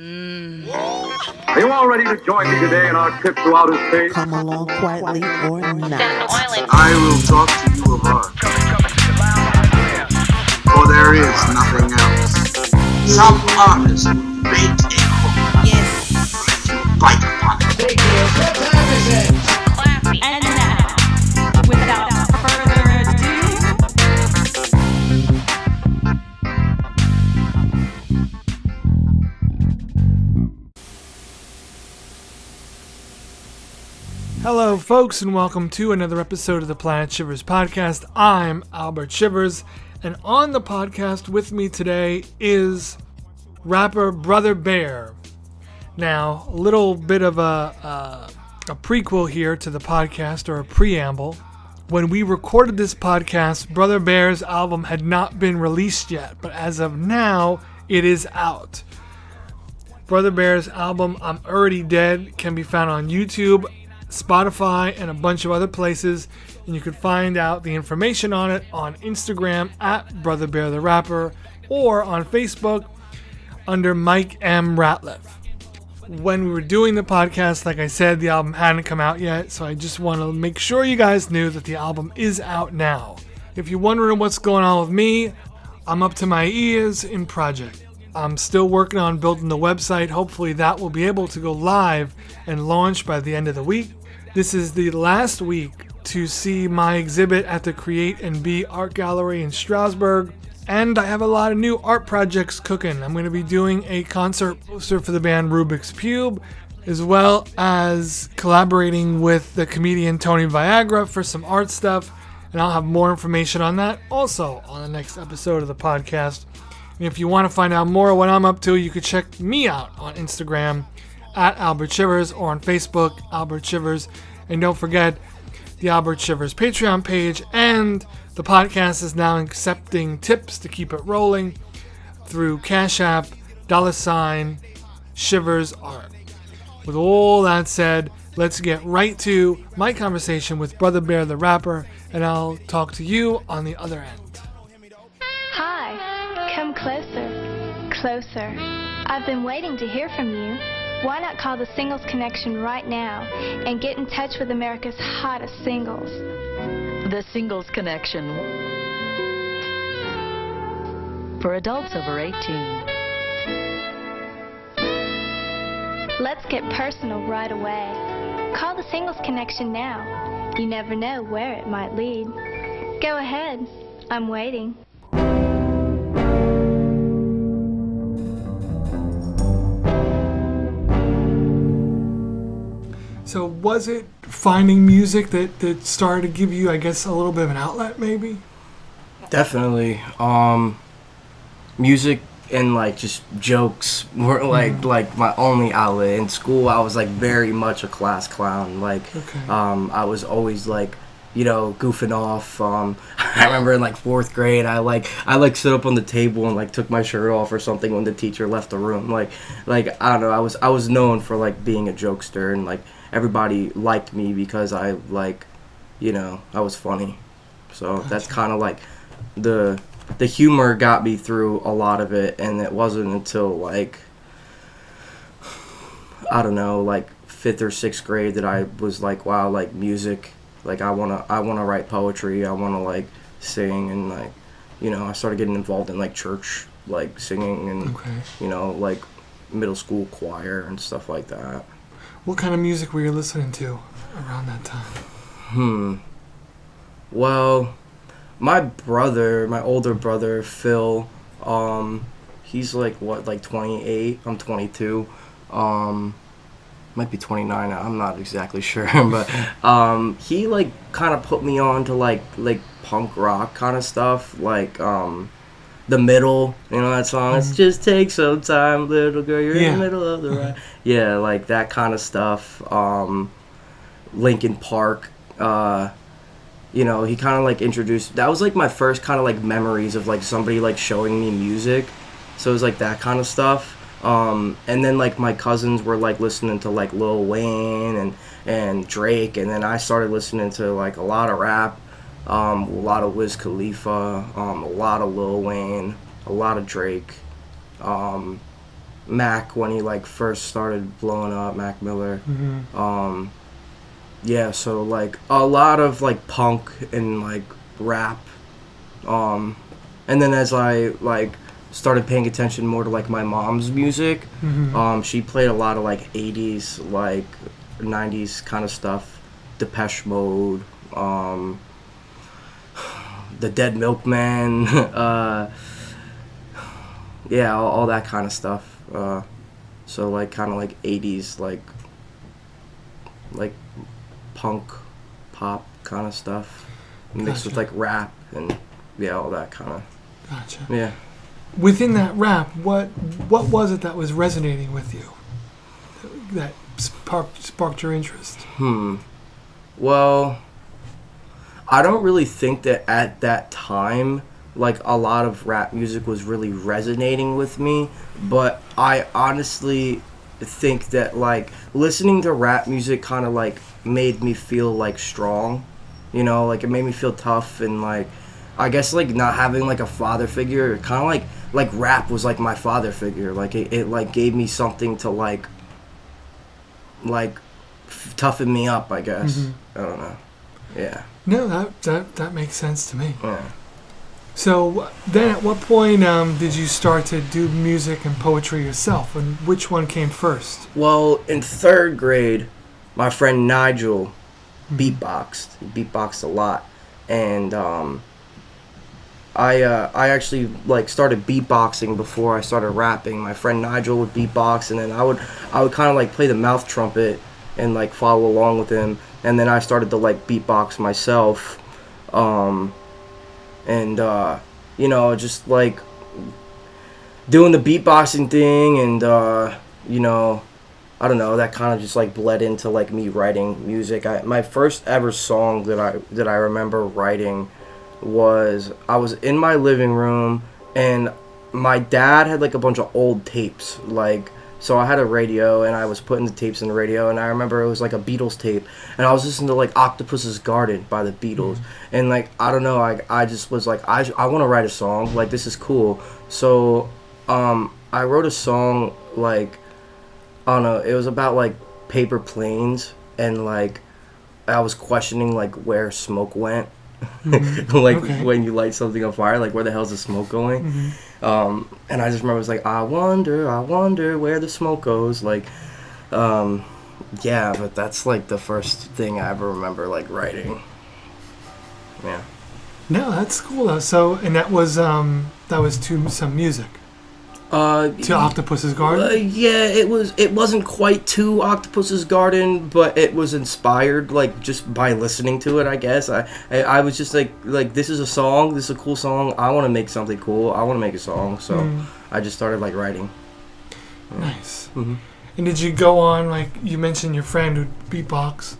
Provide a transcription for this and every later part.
Are you all ready to join me today in our trip to outer space? Come along quietly or not. I will talk to you of art, for there is nothing else. Some artist will bait a hook, and you bite upon it. What time is it? Classy. And now, without further ado, hello, folks, and welcome to another episode of the Planet Shivers podcast. I'm Albert Shivers, and on the podcast with me today is rapper Brother Bear. Now, a little bit of a prequel here to the podcast, or a preamble. When we recorded this podcast, Brother Bear's album had not been released yet, but as of now, it is out. Brother Bear's album, I'm Already Dead, can be found on YouTube, Spotify, and a bunch of other places, and you can find out the information on it on Instagram at Brother Bear the Rapper, or on Facebook under Mike M. Ratliff. When we were doing the podcast, like I said, the album hadn't come out yet, so I just want to make sure you guys knew that the album is out now. If you're wondering what's going on with me, I'm up to my ears in project. I'm still working on building the website. Hopefully that will be able to go live and launch by the end of the week. This is the last week to see my exhibit at the Create and Be Art Gallery in Strasbourg. And I have a lot of new art projects cooking. I'm going to be doing a concert poster for the band Rubik's Cube, as well as collaborating with the comedian Tony Viagra for some art stuff. And I'll have more information on that also on the next episode of the podcast. And if you want to find out more of what I'm up to, you can check me out on Instagram at Albert Shivers, or on Facebook, Albert Shivers. And don't forget the Albert Shivers Patreon page, and the podcast is now accepting tips to keep it rolling through Cash App, $ Shivers Art. With all that said, let's get right to my conversation with Brother Bear the Rapper, and I'll talk to you on the other end. Hi, come closer, closer. I've been waiting to hear from you. Why not call the Singles Connection right now and get in touch with America's hottest singles? The Singles Connection. For adults over 18. Let's get personal right away. Call the Singles Connection now. You never know where it might lead. Go ahead. I'm waiting. So was it finding music that started to give you, I guess, a little bit of an outlet, maybe? Definitely. Music and like just jokes were like my only outlet. In school, I was like very much a class clown. I was always like, goofing off. I remember in like 4th grade, I stood up on the table and like took my shirt off or something when the teacher left the room. Like I don't know. I was known for like being a jokester, and like everybody liked me because I I was funny. So that's kind of like the humor got me through a lot of it, and it wasn't until like I don't know, like 5th or 6th grade that I was like, wow, like music, like I wanna write poetry, I wanna like sing, and like I started getting involved in like church, like singing, and like middle school choir and stuff like that. What kind of music were you listening to around that time? Well, my older brother, Phil, he's like 28, I'm 22, might be 29, I'm not exactly sure, but he like kind of put me on to like punk rock kind of stuff, like The Middle, that song, It's just take some time, little girl, you're in the middle of the ride. Yeah, like that kind of stuff. Linkin Park, he kind of like introduced, that was like my first kind of like memories of like somebody like showing me music. So it was like that kind of stuff. And then like my cousins were like listening to like Lil Wayne and Drake, and then I started listening to like a lot of rap. A lot of Wiz Khalifa, a lot of Lil Wayne, a lot of Drake, Mac when he like first started blowing up, Mac Miller. Yeah, so like a lot of like punk and like rap. And then as I like started paying attention more to like my mom's music, she played a lot of like 80s, like 90s kind of stuff, Depeche Mode, the Dead Milkmen, yeah, all that kind of stuff. So like kind of like 80s, like punk, pop kind of stuff, mixed with like rap and yeah, all that kind of. Gotcha. Yeah. Within that rap, what was it that was resonating with you? That sparked your interest? Well, I don't really think that at that time, like, a lot of rap music was really resonating with me, but I honestly think that, like, listening to rap music kind of, like, made me feel, like, strong, you know? Like, it made me feel tough and, like, I guess, like, not having, like, a father figure, kind of like rap was, like, my father figure. Like, it like, gave me something to, like toughen me up, I guess. I don't know. Yeah. No, that makes sense to me. Yeah. So then at what point did you start to do music and poetry yourself, and which one came first? Well, in 3rd grade, my friend Nigel beatboxed. He beatboxed a lot. And I actually like started beatboxing before I started rapping. My friend Nigel would beatbox, and then I would kind of like play the mouth trumpet and like follow along with him. And then I started to like beatbox myself, and you know, just like doing the beatboxing thing, and you know, I don't know, that kind of just like bled into like me writing music. My first ever song that I remember writing was I was in my living room, and my dad had like a bunch of old tapes, like, so I had a radio and I was putting the tapes in the radio, and I remember it was like a Beatles tape, and I was listening to like Octopus's Garden by the Beatles, and like I don't know, I just was like I want to write a song, like this is cool. So I wrote a song, like, I don't know, it was about like paper planes, and like I was questioning like where smoke went. Like, okay, when you light something on fire, like where the hell's the smoke going? And I just remember it was like, I wonder where the smoke goes. Like, yeah, but that's like the first thing I ever remember like writing. Yeah. No, that's cool though. So, and that was to some music. To Octopus's Garden? Yeah, it wasn't quite to Octopus's Garden, but it was inspired, like, just by listening to it, I guess. I was just like, this is a song, this is a cool song, I want to make something cool, I want to make a song, so I just started, like, writing. Yeah. Nice. And did you go on, like, you mentioned your friend who beatbox,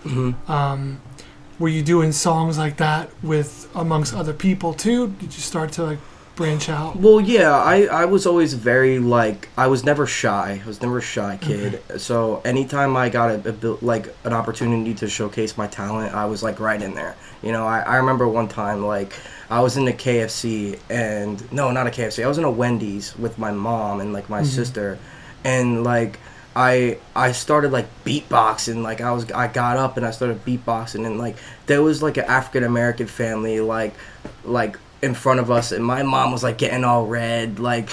were you doing songs like that with, amongst other people, too? Did you start to, like, branch out? Well, yeah, I was always very, like, I was never shy. I was never a shy kid. Okay. So anytime I got an opportunity to showcase my talent, I was, like, right in there. You know, I remember one time, like, I was in a KFC, and, no, not a KFC, I was in a Wendy's with my mom and, like, my sister, and, like, I started, like, beatboxing. Like, I got up and I started beatboxing, and, like, there was, like, an African-American family, like, in front of us, and my mom was like getting all red, like,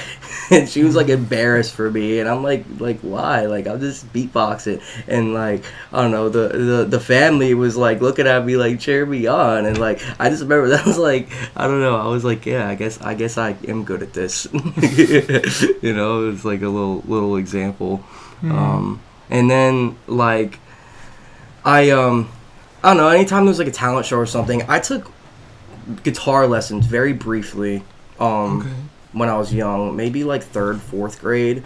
and she was like embarrassed for me, and I'm like why? Like, I'm just beatboxing, and like, I don't know, the family was like looking at me like cheer me on, and like I just remember that was like, I don't know, I was like, yeah, I guess I am good at this. You know, it's like a little example. And then like I don't know, anytime there was like a talent show or something, I took guitar lessons very briefly when I was young, maybe like 3rd, 4th grade,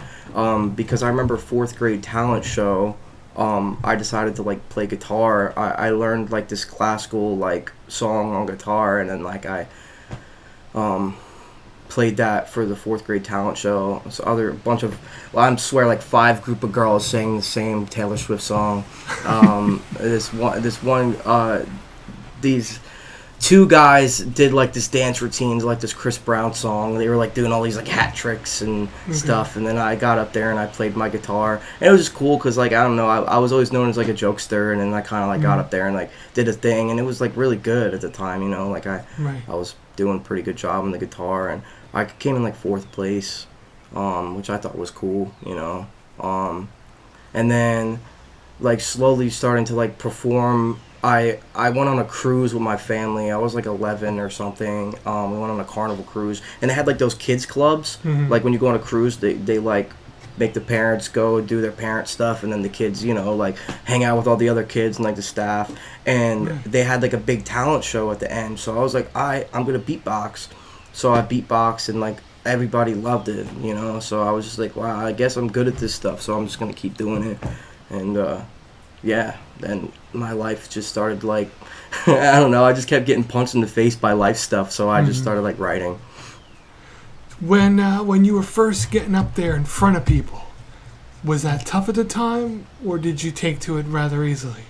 because I remember 4th grade talent show, I decided to like play guitar. I learned like this classical like song on guitar, and then like I played that for the 4th grade talent show. So I swear like 5 group of girls sang the same Taylor Swift song. These two guys did like this dance routine, like this Chris Brown song. They were like doing all these like hat tricks and stuff, and then I got up there and I played my guitar, and it was just cool because like I don't know, I was always known as like a jokester, and then I kind of like got up there and like did a thing, and it was like really good at the time, you know, like I was doing a pretty good job on the guitar, and I came in like 4th place, which I thought was cool, you know, and then like slowly starting to like perform. I went on a cruise with my family. I was like 11 or something. We went on a Carnival cruise, and they had like those kids clubs. Like when you go on a cruise, they like make the parents go do their parent stuff, and then the kids, you know, like hang out with all the other kids and like the staff. And they had like a big talent show at the end. So I was like, I'm gonna beatbox. So I beatboxed, and like everybody loved it, you know. So I was just like, wow, I guess I'm good at this stuff. So I'm just gonna keep doing it, and yeah, then my life just started like, I don't know, I just kept getting punched in the face by life stuff, so I just started like writing. When you were first getting up there in front of people, was that tough at the time, or did you take to it rather easily?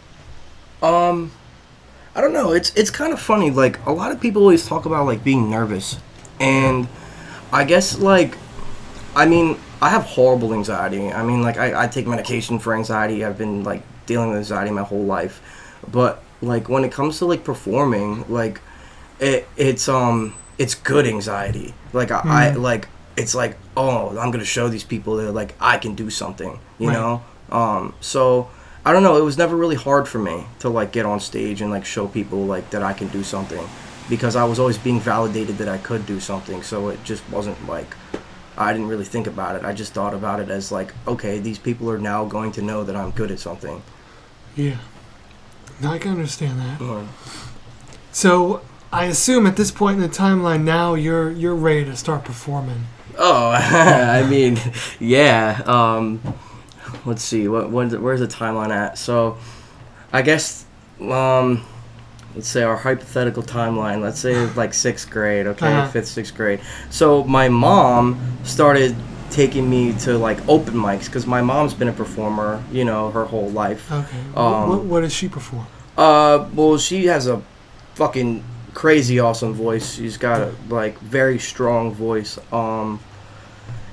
I don't know, it's kind of funny, like a lot of people always talk about like being nervous, and I guess like, I mean, I have horrible anxiety. I mean, like I take medication for anxiety. I've been like dealing with anxiety my whole life, but like when it comes to like performing, like it's good anxiety. Like I like, it's like, oh, I'm gonna show these people that like I can do something, you know. So I don't know, it was never really hard for me to like get on stage and like show people like that I can do something, because I was always being validated that I could do something. So it just wasn't like, I didn't really think about it. I just thought about it as like, okay, these people are now going to know that I'm good at something. Yeah. No, I can understand that. So I assume at this point in the timeline now you're ready to start performing. Oh, I mean, yeah. Let's see. Where's the timeline at? So, I guess, let's say our hypothetical timeline. Let's say like 6th grade. Okay, 5th, 6th grade. So my mom started taking me to like open mics, because my mom's been a performer, you know, her whole life. Okay. What does she perform? Well, she has a fucking crazy awesome voice. She's got a like very strong voice.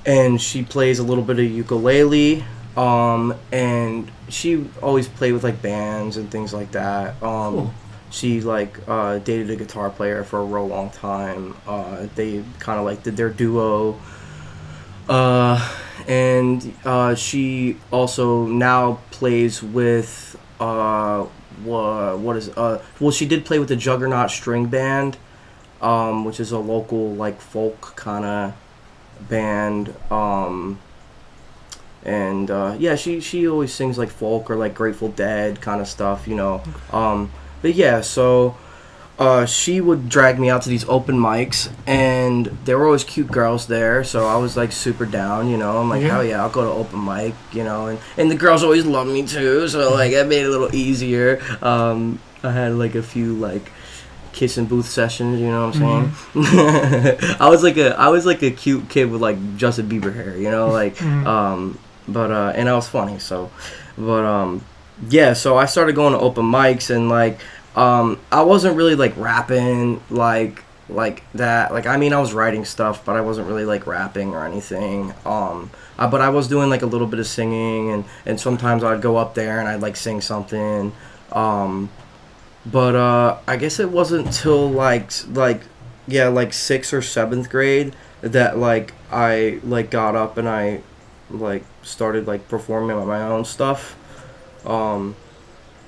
And she plays a little bit of ukulele. And she always played with like bands and things like that. Cool. She like dated a guitar player for a real long time. They kind of like did their duo. And she also now plays with well, she did play with the Juggernaut String Band, which is a local like folk kind of band. And yeah, she always sings like folk or like Grateful Dead kind of stuff, you know. But yeah, so she would drag me out to these open mics, and there were always cute girls there, so I was like super down, you know. I'm like, hell yeah, I'll go to open mic, you know, and the girls always loved me too, so like that made it a little easier. I had like a few like kissing booth sessions, you know what I'm saying? I was like a cute kid with like Justin Bieber hair, you know, like but and I was funny, so yeah, so I started going to open mics, and like I wasn't really like rapping like that. Like, I mean, I was writing stuff, but I wasn't really like rapping or anything. But I was doing like a little bit of singing, and sometimes I'd go up there and I'd like sing something. But I guess it wasn't until like 6th or 7th grade that like I like got up and I like started like performing my own stuff.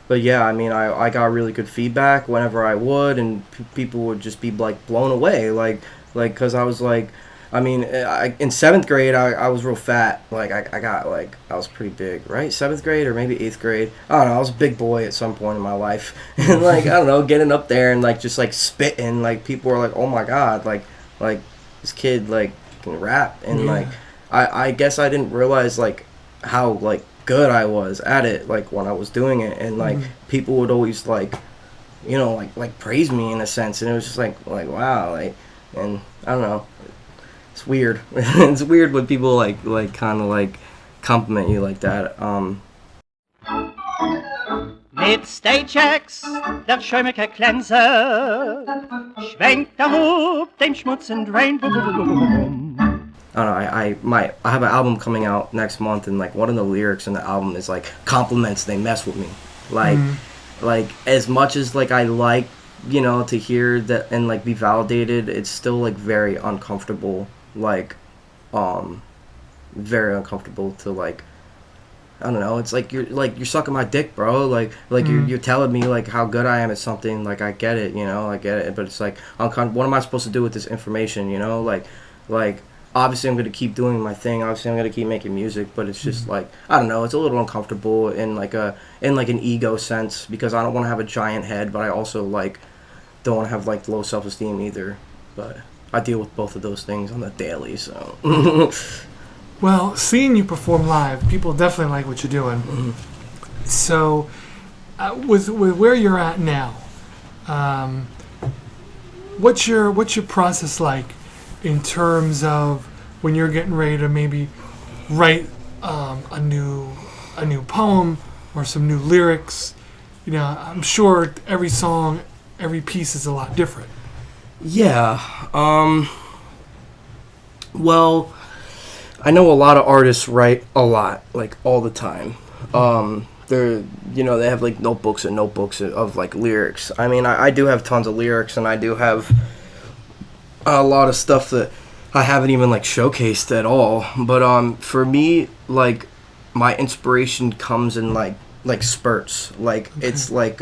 But yeah, I mean, I got really good feedback whenever I would, and people would just be like blown away, like because I was like, I mean, in 7th grade I was real fat, like I was pretty big, right? 7th grade or maybe 8th grade, I don't know, I was a big boy at some point in my life, and like I don't know, getting up there and like just like spitting, like people were like, oh my god, like this kid like can rap, and like I guess I didn't realize like how like good I was at it, like when I was doing it, and like people would always like, you know, like praise me in a sense, and it was just like wow, like, and I don't know, it's weird. It's weird when people like kind of like compliment you like that. Mit Stagex, der schäumige Glänzer, schwenkt der Hub den Schmutz und Rainbow. I don't know, I have an album coming out next month, and like one of the lyrics in the album is like compliments, they mess with me. Like as much as like I like, you know, to hear that and like be validated, it's still like very uncomfortable, like very uncomfortable to like, I don't know, it's like you're sucking my dick, bro. Like you're telling me like how good I am at something. Like I get it, you know, I get it, but it's like what am I supposed to do with this information, you know? Like obviously I'm gonna keep doing my thing. Obviously I'm gonna keep making music, but it's just like, I don't know, it's a little uncomfortable in like an ego sense, because I don't want to have a giant head, but I also like don't want to have like low self-esteem either. But I deal with both of those things on the daily, so. Well, seeing you perform live, people definitely like what you're doing. So, with where you're at now, what's your process like in terms of when you're getting ready to maybe write a new poem or some new lyrics? You know, I'm sure every song, every piece is a lot different. Yeah. Well, I know a lot of artists write a lot, like all the time. They're, you know, they have like notebooks and notebooks of like lyrics. I mean, I do have tons of lyrics, and I do have a lot of stuff that I haven't even like showcased at all. But for me, like my inspiration comes in like spurts. Like it's like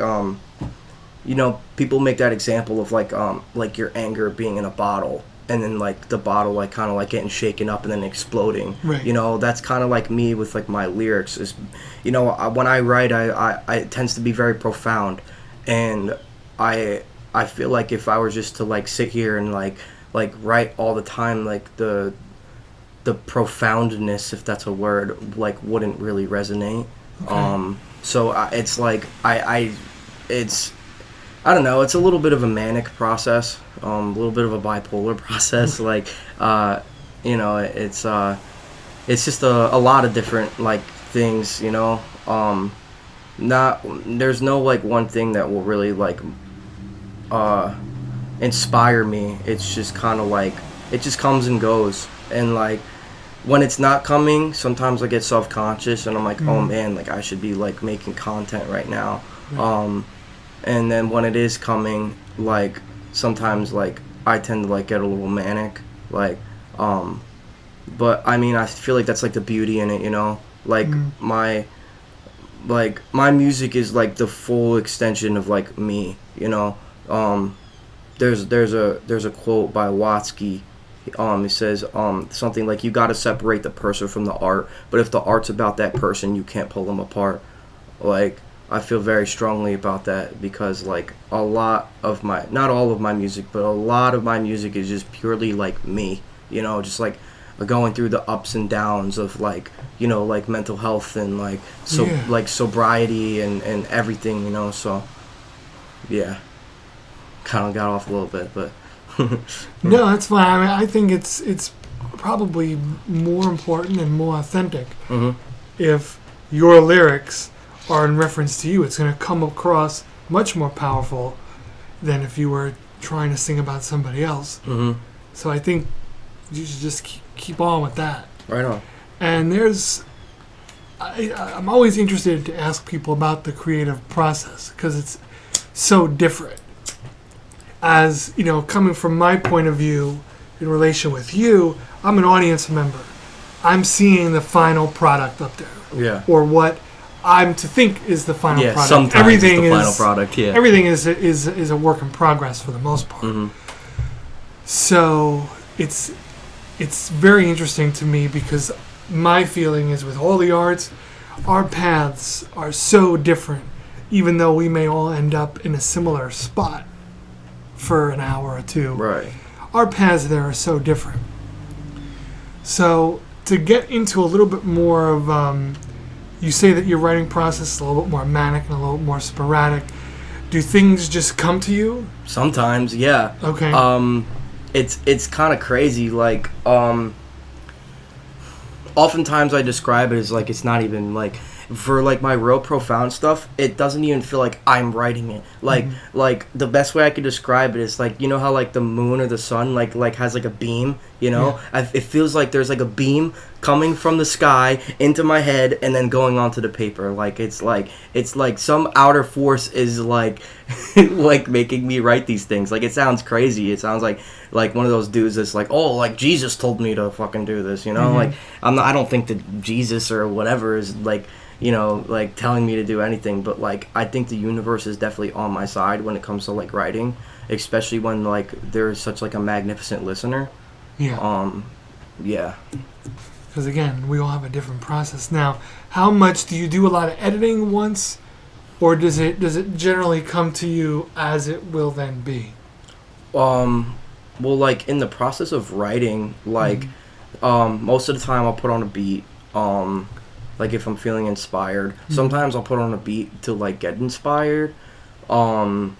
you know, people make that example of like your anger being in a bottle, and then like the bottle like kind of like getting shaken up and then exploding. Right. You know, that's kind of like me with like my lyrics. Is, you know, when I write, I it tends to be very profound, and I feel like if I were just to like sit here and like write all the time, like the profoundness, if that's a word, like wouldn't really resonate. Okay. So it's like it's, I don't know, it's a little bit of a manic process, a little bit of a bipolar process. Like, you know, it's just a lot of different like things, you know. There's no like one thing that will really like inspire me. It's just kind of like, it just comes and goes. And like when it's not coming, sometimes I get self-conscious and I'm like, oh man, like I should be like making content right now. And then when it is coming, like sometimes like I tend to like get a little manic, like but I mean, I feel like that's like the beauty in it, you know. Like my music is like the full extension of like me, you know. There's a quote by Watsky. It says something like, you got to separate the person from the art, but if the art's about that person, you can't pull them apart. Like, I feel very strongly about that, because like a lot of my, not all of my music, but a lot of my music is just purely like me, you know, just like going through the ups and downs of like, you know, like mental health and like like sobriety and everything, you know. So yeah, kind of got off a little bit, but no, that's fine. I mean, I think it's probably more important and more authentic if your lyrics are in reference to you. It's going to come across much more powerful than if you were trying to sing about somebody else. So I think you should just keep on with that. Right on. And I'm always interested to ask people about the creative process, because it's so different. As, you know, coming from my point of view in relation with you, I'm an audience member. I'm seeing the final product up there. Yeah. Or what I'm to think is the final product. Sometimes everything it's the final product, yeah. Everything is a work in progress for the most part. So it's very interesting to me, because my feeling is with all the arts, our paths are so different, even though we may all end up in a similar spot for an hour or two. Right. Our paths there are so different. So to get into a little bit more of, you say that your writing process is a little bit more manic and a little bit more sporadic. Do things just come to you? Sometimes, yeah. Okay. It's kind of crazy. Like, all oftentimes I describe it as like it's not even like for like my real profound stuff. It doesn't even feel like I'm writing it. Like the best way I could describe it is like, you know how like the moon or the sun like has like a beam, you know? It feels like there's like a beam coming from the sky into my head and then going onto the paper. Like it's like some outer force is like like making me write these things. Like it sounds crazy. It sounds like one of those dudes that's like, oh, like Jesus told me to fucking do this, you know? Like I don't think that Jesus or whatever is like, you know, like telling me to do anything, but like I think the universe is definitely on my side when it comes to like writing, especially when like there's such like a magnificent listener. Yeah. Because again, we all have a different process. Now, how much do you do a lot of editing once, or does it generally come to you as it will then be? Well, like in the process of writing, like most of the time I'll put on a beat. Like if I'm feeling inspired, sometimes I'll put on a beat to like get inspired, or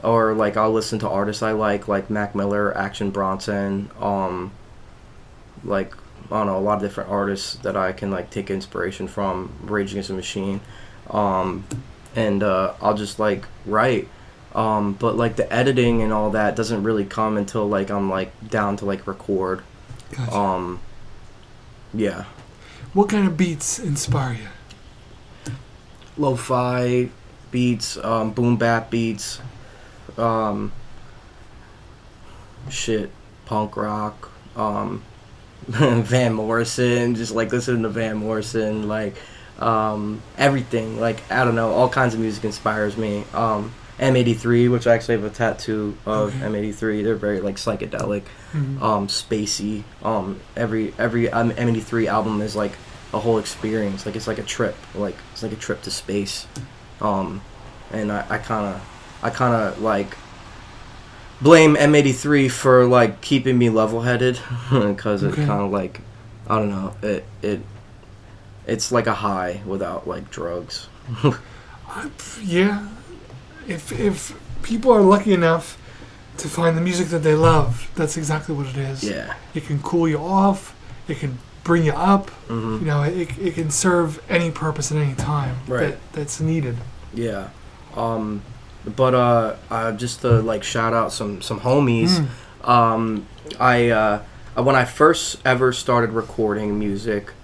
like I'll listen to artists I like Mac Miller, Action Bronson, like I don't know, a lot of different artists that I can like take inspiration from, Rage Against the Machine, and I'll just like write, but like the editing and all that doesn't really come until like I'm like down to like record. Gotcha. Yeah. What kind of beats inspire you? Lo-fi beats, boom bap beats, punk rock, Van Morrison, just like listening to Van Morrison, like everything, like I don't know, all kinds of music inspires me. M83, which I actually have a tattoo of M83. They're very like psychedelic, spacey. Every M83 album is like a whole experience. Like it's like a trip. Like it's like a trip to space. And I kind of like blame M83 for like keeping me level-headed because it kind of like I don't know. It's like a high without like drugs. Yeah. If people are lucky enough to find the music that they love, that's exactly what it is. Yeah. It can cool you off. It can bring you up. You know, it can serve any purpose at any time that's needed. Yeah. But just to like shout out some homies. I when I first ever started recording music,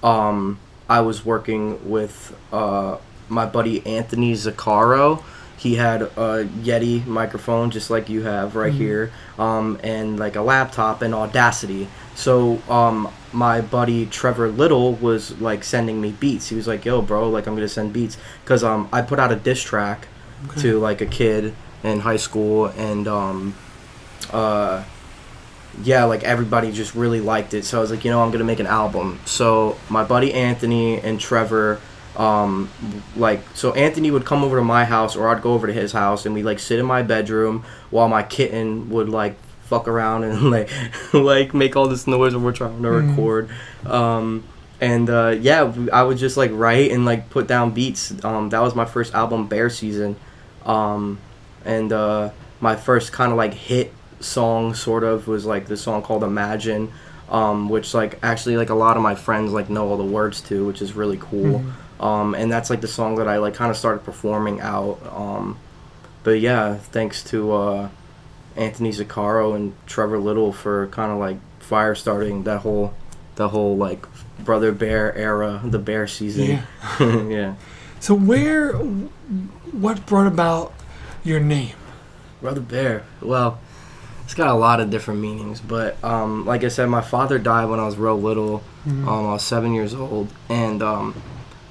I was working with my buddy Anthony Zaccaro. He had a Yeti microphone just like you have right here, and like a laptop and Audacity. So my buddy Trevor Little was like sending me beats. He was like, yo bro, like I'm gonna send beats, because I put out a diss track to like a kid in high school, and yeah, like everybody just really liked it. So I was like, you know, I'm gonna make an album. So my buddy Anthony and Trevor, so Anthony would come over to my house, or I'd go over to his house, and we'd like sit in my bedroom while my kitten would like fuck around and like make all this noise when we're trying to record. Yeah, I would just like write and like put down beats. That was my first album, Bear Season, and my first kind of like hit song sort of was like the song called Imagine, which like actually like a lot of my friends like know all the words to, which is really cool. And that's like the song that I like kind of started performing out. But yeah, thanks to Anthony Zaccaro and Trevor Little for kind of like fire starting the whole like Brother Bear era, the Bear Season. Yeah. So what brought about your name? Brother Bear. Well, it's got a lot of different meanings, but like I said, my father died when I was real little. I was 7 years old, and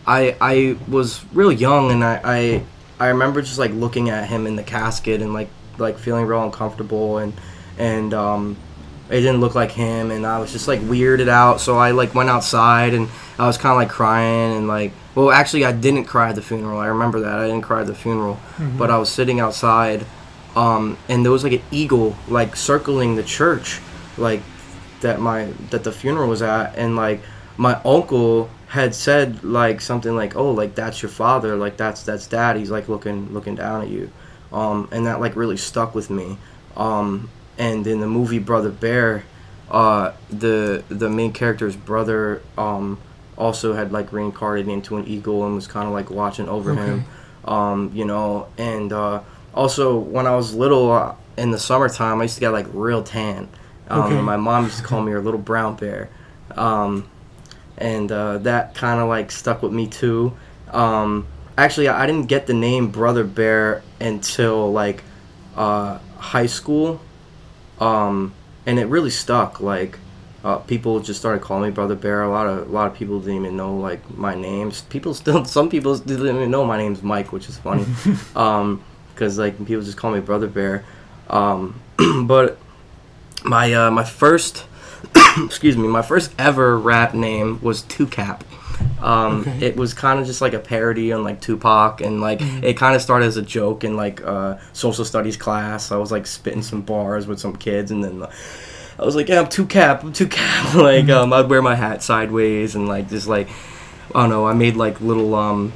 I was real young, and I remember just like looking at him in the casket and like feeling real uncomfortable, and it didn't look like him, and I was just like weirded out. So I like went outside, and I was kind of like crying, and like, well, actually I didn't cry at the funeral. I remember that I didn't cry at the funeral, but I was sitting outside, and there was like an eagle like circling the church, like that the funeral was at, and like my uncle had said like something like, oh, like that's your father, like that's dad, he's like looking down at you, and that like really stuck with me. And in the movie Brother Bear, the main character's brother also had like reincarnated into an eagle and was kind of like watching over him, you know. And also when I was little, in the summertime, I used to get like real tan. And my mom used to call me her little brown bear. And that kind of like stuck with me too. Actually, I didn't get the name Brother Bear until like high school, and it really stuck. Like people just started calling me Brother Bear. A lot of people didn't even know like my name. Some people didn't even know my name's Mike, which is funny, because like people just call me Brother Bear. But my first my first ever rap name was Two Cap. It was kind of just like a parody on like Tupac, and like it kind of started as a joke in like social studies class. I was like spitting some bars with some kids, and then I was like, yeah, I'm Two Cap. Like I'd wear my hat sideways, and like just like I don't know, I made like little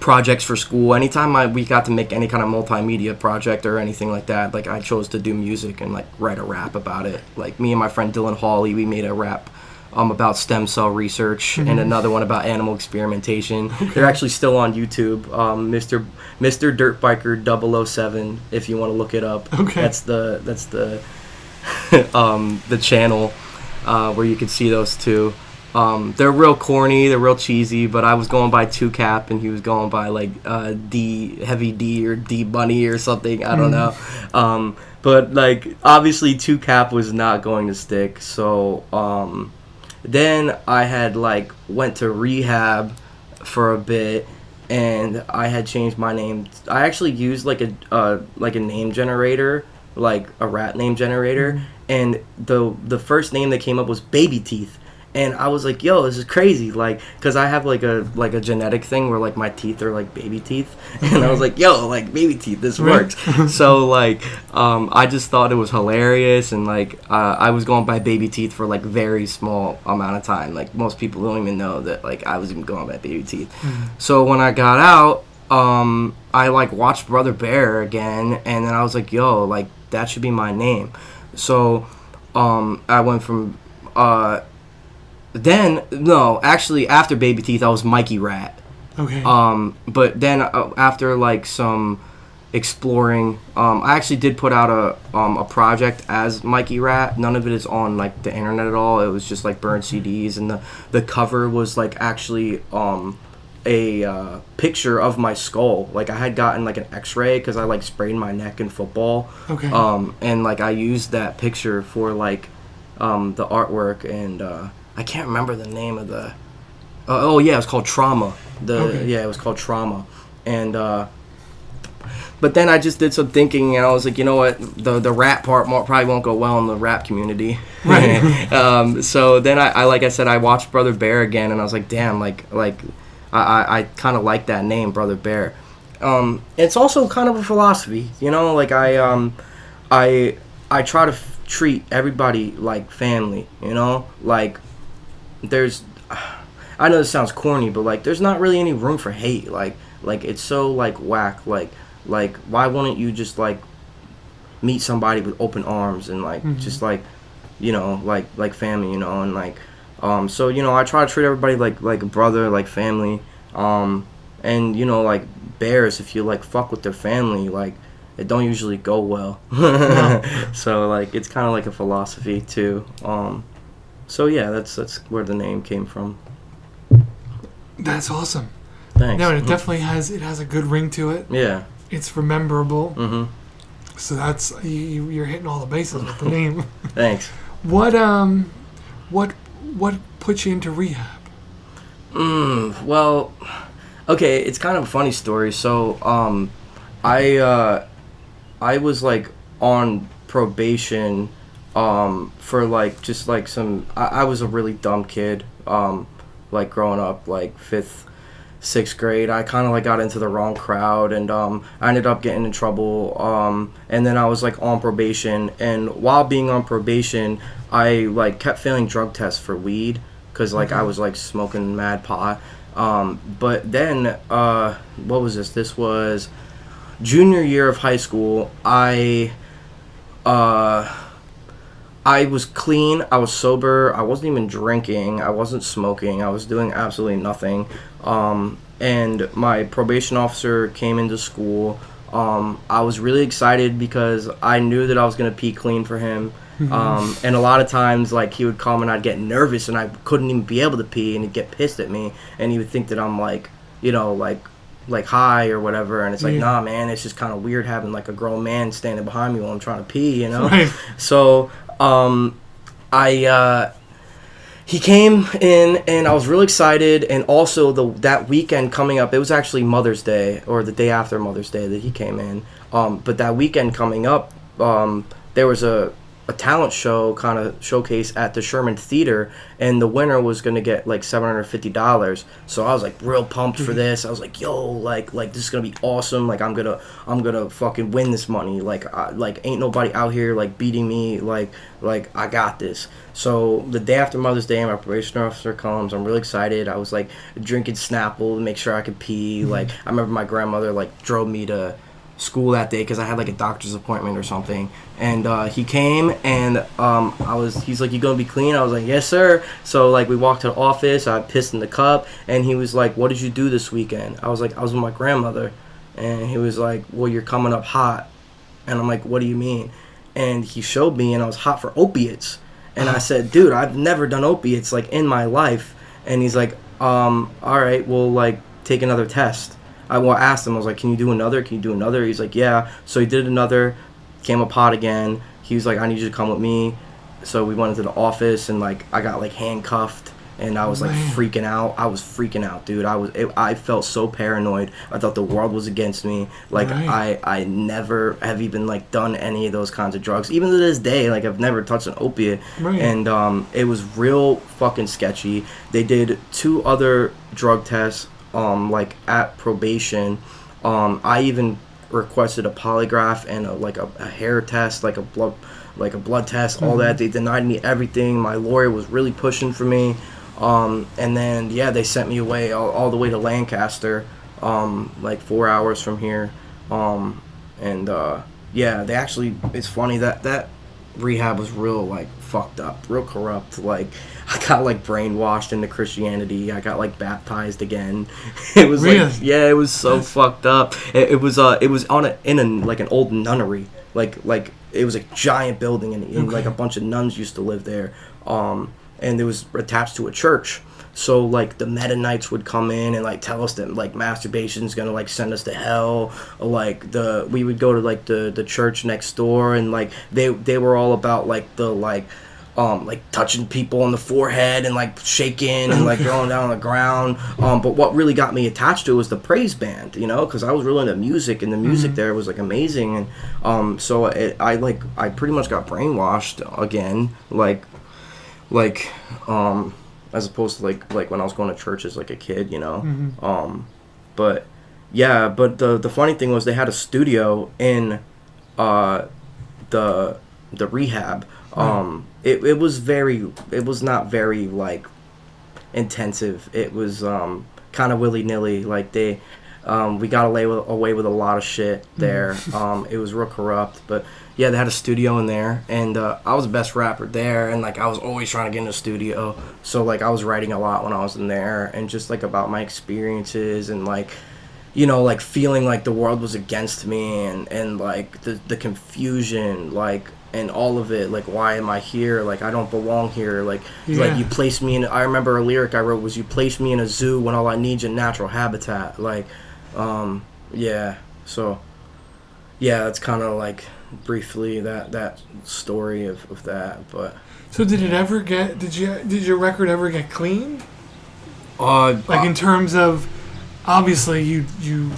projects for school. Anytime we got to make any kind of multimedia project or anything like that, like I chose to do music and like write a rap about it. Like me and my friend Dylan Hawley, we made a rap about stem cell research, and another one about animal experimentation. They're actually still on YouTube. Mr. Dirt Biker 007, if you want to look it up. That's the the channel where you can see those two. They're real corny, they're real cheesy, but I was going by Two Cap and he was going by like Heavy D or D Bunny or something, I don't know. But like obviously Two Cap was not going to stick, so then I had like went to rehab for a bit, and I had changed my name. I actually used like a name generator, like a rap name generator, and the first name that came up was Baby Teeth. And I was like, yo, this is crazy, like, because I have like a genetic thing where like my teeth are like baby teeth, and I was like, yo, like baby teeth, this works. So like I just thought it was hilarious, and like I was going by Baby Teeth for like very small amount of time. Like most people don't even know that like I was even going by Baby Teeth. So when I got out, I like watched Brother Bear again, and then I was like, yo, like that should be my name. So I went from actually after Baby Teeth I was Mikey Rat. But then after like some exploring, I actually did put out a project as Mikey Rat. None of it is on like the internet at all. It was just like burned CDs, and the cover was like actually a picture of my skull. Like I had gotten like an x-ray because I like sprained my neck in football. And like I used that picture for like the artwork, and I can't remember the name of the it was called Trauma. It was called Trauma. And but then I just did some thinking, and I was like, you know what, the rap part probably won't go well in the rap community. So then I like I said, I watched Brother Bear again, and I was like, damn, like I kind of like that name, Brother Bear. It's also kind of a philosophy, you know, like I try to treat everybody like family, you know, like I know this sounds corny, but like there's not really any room for hate. Like it's so like whack. Like why wouldn't you just like meet somebody with open arms and like just like, you know, like family, you know, and like so, you know, I try to treat everybody like a brother, like family. And you know, like bears, if you like fuck with their family, like it don't usually go well. So like it's kind of like a philosophy too. So yeah, that's where the name came from. That's awesome. Thanks. No, it definitely has a good ring to it. Yeah. It's rememberable. So that's you're hitting all the bases with the name. Thanks. What put you into rehab? Well, okay, it's kind of a funny story. So I was like on probation for like just like some I was a really dumb kid, like growing up, like 5th, 6th grade. I kind of like got into the wrong crowd, and I ended up getting in trouble, and then I was like on probation, and while being on probation I like kept failing drug tests for weed because like I was like smoking mad pot, but then what was this was junior year of high school. I I was clean. I was sober. I wasn't even drinking. I wasn't smoking. I was doing absolutely nothing. And my probation officer came into school. I was really excited because I knew that I was going to pee clean for him. And a lot of times, like, he would come and I'd get nervous and I couldn't even be able to pee, and he'd get pissed at me, and he would think that I'm like, you know, like high or whatever, and it's like, nah, man, it's just kind of weird having like a grown man standing behind me while I'm trying to pee, you know? Right. So, he came in and I was really excited, and also that weekend coming up, it was actually Mother's Day, or the day after Mother's Day that he came in, but that weekend coming up, there was a talent show kind of showcase at the Sherman Theater, and the winner was gonna get like $750. So I was like real pumped for this. I was like, yo, like this is gonna be awesome. Like I'm gonna fucking win this money. Like ain't nobody out here like beating me. Like I got this. So the day after Mother's Day, my probation officer comes. I'm really excited. I was like drinking Snapple to make sure I could pee. Like I remember my grandmother like drove me to school that day because I had like a doctor's appointment or something, and he came, and he's like, you gonna be clean? I was like, yes sir. So like we walked to the office, I pissed in the cup, and he was like, what did you do this weekend? I was like, I was with my grandmother. And he was like, well, you're coming up hot. And I'm like, what do you mean? And he showed me, and I was hot for opiates. And I said, dude, I've never done opiates like in my life. And he's like, all right, well, like take another test. I asked him, I was like, can you do another? He's like, yeah. So he did another, came up hot again. He was like, I need you to come with me. So we went into the office, and like I got like handcuffed, and I was like freaking out. I was freaking out, dude. I felt so paranoid. I thought the world was against me. Like I never have even like done any of those kinds of drugs. Even to this day, like I've never touched an opiate. And it was real fucking sketchy. They did 2 other drug tests like at probation. I even requested a polygraph and a hair test, like a blood test, all that. They denied me everything. My lawyer was really pushing for me. And then they sent me away all the way to Lancaster, like 4 hours from here. They actually, it's funny that rehab was real like fucked up, real corrupt. Like I got like brainwashed into Christianity. I got like baptized again. It was really? Like, yeah, it was so fucked up. It was in like an old nunnery. Like it was a giant building, and like a bunch of nuns used to live there. And it was attached to a church. So like the Mennonites would come in and like tell us that like masturbation's gonna like send us to hell. Like we would go to like the church next door, and like they were all about like the like touching people on the forehead and like shaking and like going down on the ground. But what really got me attached to it was the praise band, you know, because I was really into music, and the music there was like amazing. And so I pretty much got brainwashed again, as opposed to like when I was going to church as like a kid, you know. But the funny thing was they had a studio in the rehab. It was not very like intensive. It was kind of willy-nilly. Like we got away with a lot of shit there. It was real corrupt, but yeah, they had a studio in there, and I was the best rapper there, and like I was always trying to get in the studio. So like I was writing a lot when I was in there, and just like about my experiences, and like, you know, like feeling like the world was against me, and like the confusion, like, and all of it, like, why am I here? Like, I don't belong here. Like you placed me in. I remember a lyric I wrote was, "You placed me in a zoo when all I need is natural habitat." Like, So, yeah, that's kind of like briefly that story of that. But so did your record ever get clean? Like in terms of, obviously you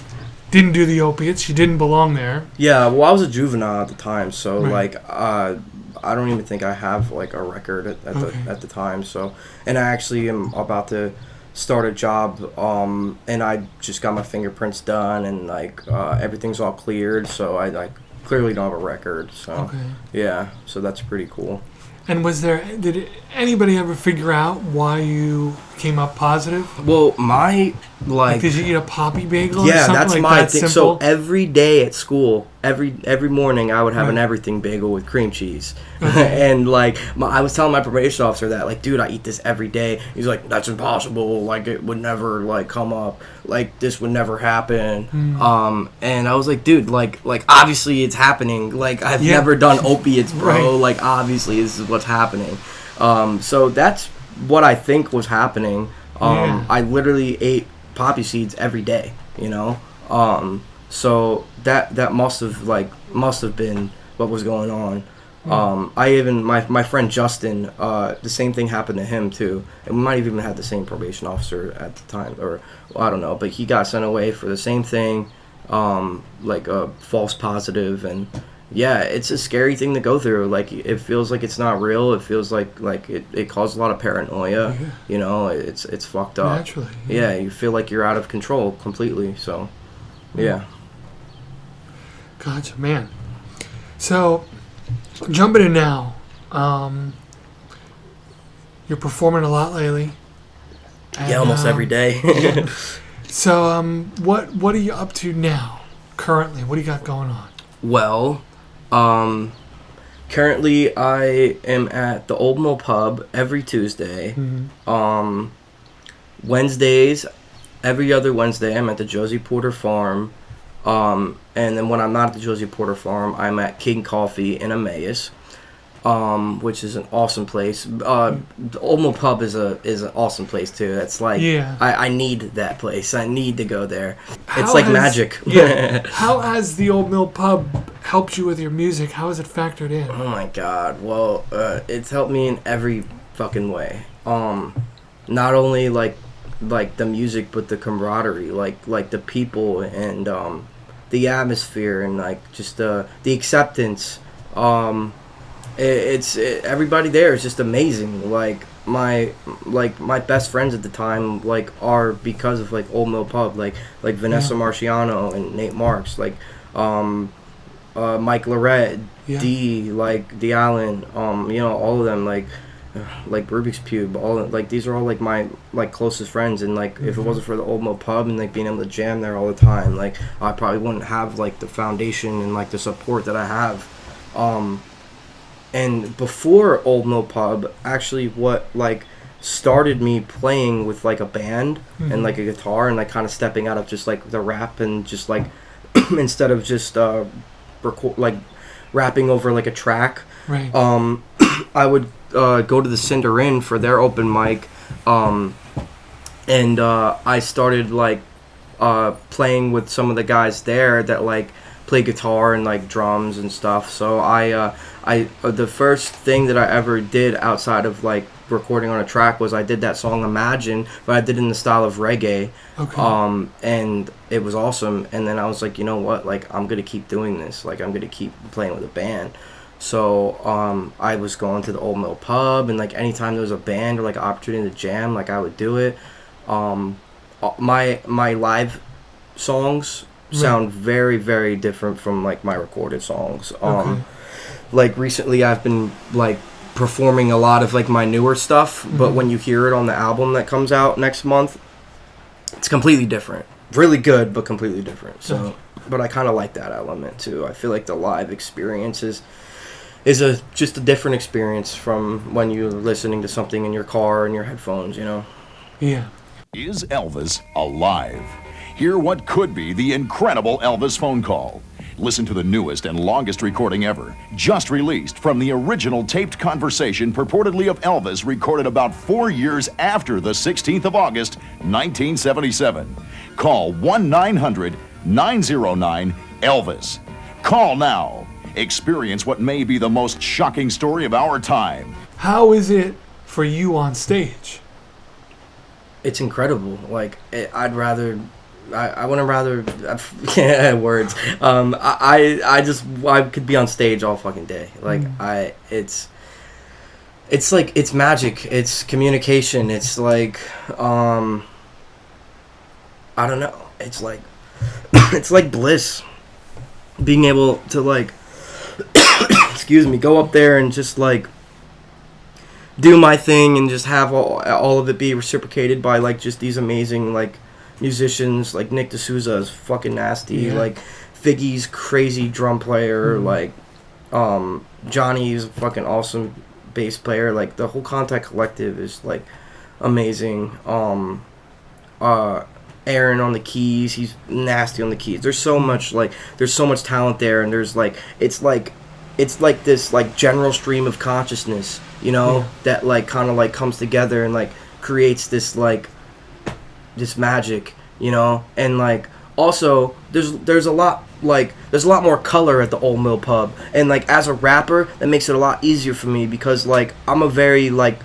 didn't do the opiates, you didn't belong there. Yeah, well, I was a juvenile at the time, so like I don't even think I have like a record at the time. So, and I actually am about to start a job, and I just got my fingerprints done, and like everything's all cleared, so I clearly don't have a record. So yeah, so that's pretty cool. And did anybody ever figure out why you came up positive? Well, my Like, did you eat a poppy bagel? Or Yeah, something that's like my that thing. simple? So every day at school, every morning, I would have an everything bagel with cream cheese. And like, I was telling my probation officer that, like, dude, I eat this every day. He's like, that's impossible. Like, it would never like come up. Like, this would never happen. And I was like, dude, like obviously it's happening. Like, I've never done opiates, bro. Like, obviously this is what's happening. So that's what I think was happening. I literally ate poppy seeds every day, you know. So that must have been what was going on. I even my friend Justin, the same thing happened to him too, and we might have even had the same probation officer at the time, or well, I don't know, but he got sent away for the same thing, like a false positive. And yeah, it's a scary thing to go through. Like, it feels like it's not real. It feels like it caused a lot of paranoia. You know, it's fucked up. Naturally. Yeah, you feel like you're out of control completely. So, yeah. Gotcha, man. So, jumping in now, you're performing a lot lately. And, Yeah, almost every day. So, what are you up to now, currently? What do you got going on? Well, currently I am at the Old Mill Pub every Tuesday. Wednesdays, every other Wednesday, I'm at the Josie Porter Farm. And then when I'm not at the Josie Porter Farm, I'm at King Coffee in Emmaus, which is an awesome place. The Old Mill Pub is an awesome place too. That's like, I need that place. I need to go there. It's like magic. How has the Old Mill Pub helped you with your music? How has it factored in? Oh my God. Well, it's helped me in every fucking way. Not only like the music, but the camaraderie, like the people, and the atmosphere, and like just the acceptance. Everybody there is just amazing. Like my best friends at the time are because of Old Mill Pub, like Vanessa Marciano and Nate Marks, Mike Lorette, D, D Allen, all of them, like Rubik's Cube, these are all my closest friends, and if it wasn't for the Old Mill Pub and being able to jam there all the time, I probably wouldn't have the foundation and the support that I have. And before Old Mill Pub, actually what started me playing with a band and a guitar, and kind of stepping out of just the rap, and just instead of just rapping over a track, right. I would go to the Cinder Inn for their open mic, and I started playing with some of the guys there that play guitar and drums and stuff. So I the first thing that I ever did outside of recording on a track was I did that song Imagine, but I did it in the style of reggae. Okay. And it was awesome. And then I was like, you know what, I'm gonna keep doing this. I'm gonna keep playing with a band. So I was going to the Old Mill Pub, and anytime there was a band or an opportunity to jam, I would do it. My live songs sound very, very different from my recorded songs. Okay. Recently I've been performing a lot of my newer stuff, but when you hear it on the album that comes out next month, it's completely different. Really good, but completely different. So, but I kind of like that element too. I feel the live experience is just a different experience from when you're listening to something in your car and your headphones, Yeah. Is Elvis alive? Hear what could be the incredible Elvis phone call. Listen to the newest and longest recording ever, just released from the original taped conversation purportedly of Elvis, recorded about 4 years after the 16th of August, 1977. Call 1-900-909-ELVIS. Call now. Experience what may be the most shocking story of our time. How is it for you on stage? It's incredible. I wouldn't rather words. I could be on stage all fucking day. It's magic. It's communication. It's I don't know. It's it's bliss. Being able to excuse me, go up there and just do my thing, and just have all of it be reciprocated by just these amazing musicians. Like Nick D'Souza is fucking nasty. Yeah. Like Figgy's crazy drum player. Like Johnny's a fucking awesome bass player. Like the whole Contact Collective is like amazing. Aaron on the keys, he's nasty on the keys. There's so much talent there, and there's like it's like this like general stream of consciousness, you know, that like kind of like comes together and like creates this like this magic, you know. And like also there's a lot more color at the Old Mill Pub, and like as a rapper that makes it a lot easier for me because like I'm a very like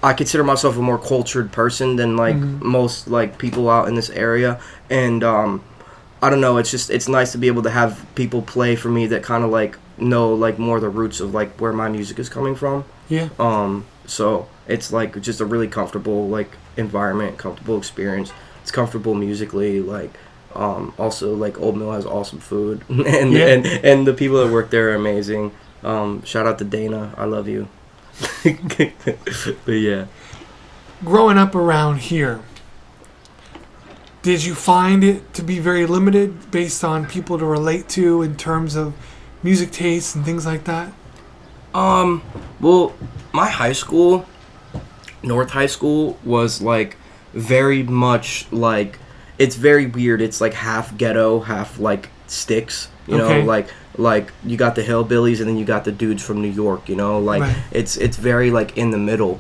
I consider myself a more cultured person than like most like people out in this area, and I don't know, it's nice to be able to have people play for me that kind of like know like more the roots of like where my music is coming from. Yeah. So it's like just a really comfortable like environment, comfortable experience. It's comfortable musically, like also like Old Mill has awesome food and the people that work there are amazing. Shout out to Dana, I love you. But yeah, growing up around here, did you find it to be very limited based on people to relate to in terms of music tastes and things like that? Well, my high school, North High School, was like very much like, it's very weird. It's like half ghetto, half like sticks, you know, like you got the hillbillies and then you got the dudes from New York, you know, like it's very like in the middle.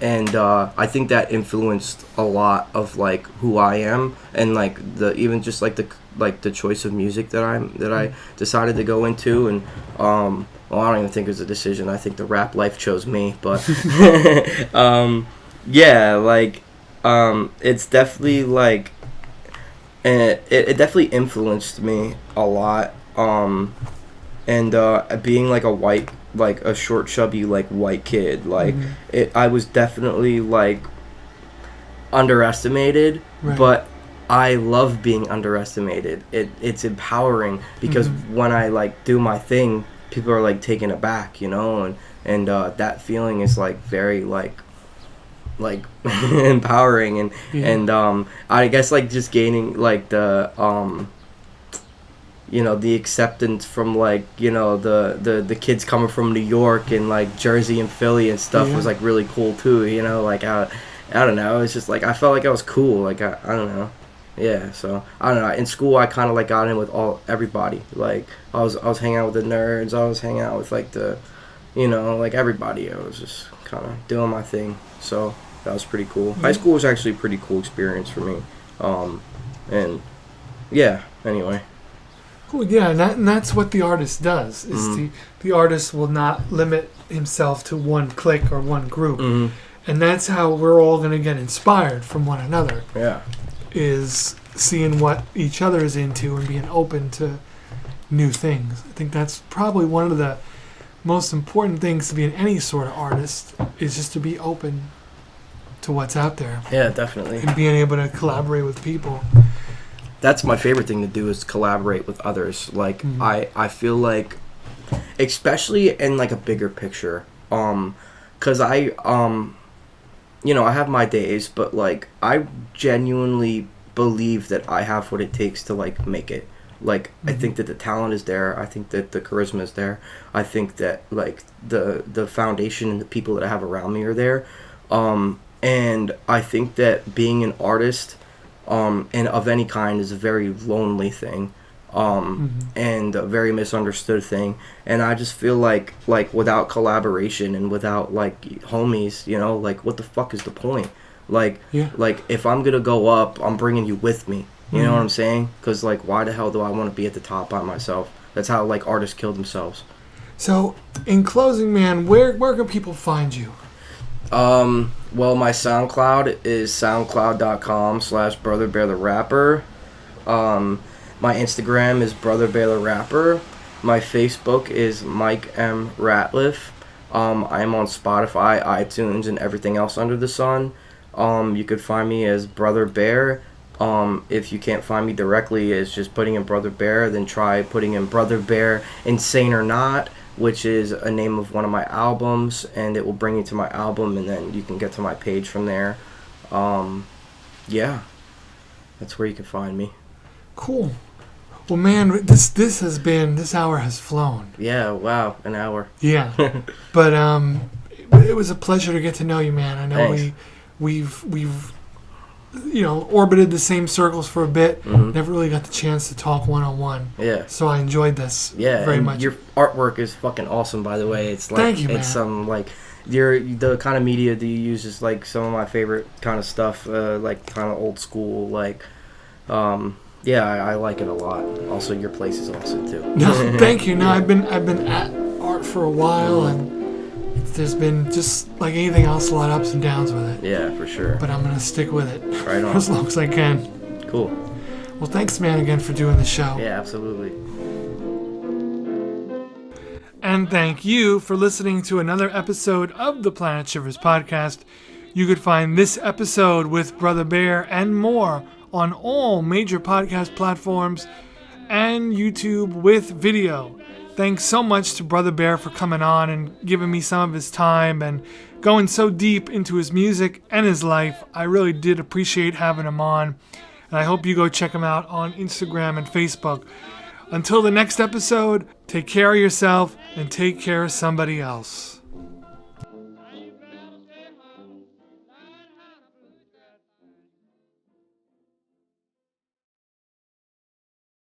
And I think that influenced a lot of like who I am, and like even just like the choice of music that I decided to go into. And well, I don't even think it was a decision. I think the rap life chose me, but yeah, like it's definitely like it definitely influenced me a lot. And being like a short, chubby, like white kid, like I was definitely like underestimated, but I love being underestimated. It's empowering because when I like do my thing, people are like taken aback, you know, and that feeling is like very like empowering, and I guess like just gaining like the you know, the acceptance from like, you know, the kids coming from New York and like Jersey and Philly and stuff was like really cool too, you know, like I don't know, it's just like I felt like I was cool, like I don't know. Yeah, so I don't know, in school I kind of like got in with everybody. Like I was hanging out with the nerds, I was hanging out with like the, you know, like everybody. I was just kind of doing my thing. So that was pretty cool. High school was actually a pretty cool experience for me. And yeah, anyway. Cool, yeah, and that's what the artist does. Is the artist will not limit himself to one clique or one group. And that's how we're all going to get inspired from one another. Yeah. Is seeing what each other is into and being open to new things. I think that's probably one of the most important things to be in any sort of artist, is just to be open to what's out there. Yeah, definitely. And being able to collaborate with people. That's my favorite thing to do, is collaborate with others. Like I feel like, especially in like a bigger picture, because I you know, I have my days, but like I genuinely believe that I have what it takes to like make it. Like I think that the talent is there, I think that the charisma is there, I think that like the foundation and the people that I have around me are there, and I think that being an artist and of any kind is a very lonely thing, and a very misunderstood thing. And I just feel like without collaboration and without like homies, you know, like what the fuck is the point? Like if I'm gonna go up, I'm bringing you with me. You know what I'm saying? Because like, why the hell do I want to be at the top by myself? That's how like artists kill themselves. So in closing, man, where can people find you? Well, my SoundCloud is soundcloud.com/BrotherBearTheRapper. My Instagram is BrotherBearTheRapper. My Facebook is Mike M. Ratliff. I'm on Spotify, iTunes, and everything else under the sun. You could find me as Brother Bear. If you can't find me directly, it's just putting in Brother Bear, then try putting in Brother Bear Insane or Not, which is a name of one of my albums, and it will bring you to my album, and then you can get to my page from there. Yeah. That's where you can find me. Cool. Well, man, this hour has flown. Yeah, wow, an hour. Yeah. But it was a pleasure to get to know you, man. I know Thanks. we've orbited the same circles for a bit. Never really got the chance to talk one-on-one. Yeah. So I enjoyed this very much. Your artwork is fucking awesome, by the way. It's like Thank you, man. It's the kind of media that you use is like some of my favorite kind of stuff, like kind of old school, like I like it a lot. Also, your place is awesome too. No, thank you. No, I've been at art for a while, and there's been, just like anything else, a lot of ups and downs with it. Yeah, for sure. But I'm gonna stick with it. Right on. As long as I can. Cool. Well, thanks, man, again for doing the show. Yeah, absolutely. And thank you for listening to another episode of the Planet Shivers podcast. You could find this episode with Brother Bear and more on all major podcast platforms and YouTube with video. Thanks so much to Brother Bear for coming on and giving me some of his time and going so deep into his music and his life. I really did appreciate having him on, and I hope you go check him out on Instagram and Facebook. Until the next episode, take care of yourself and take care of somebody else.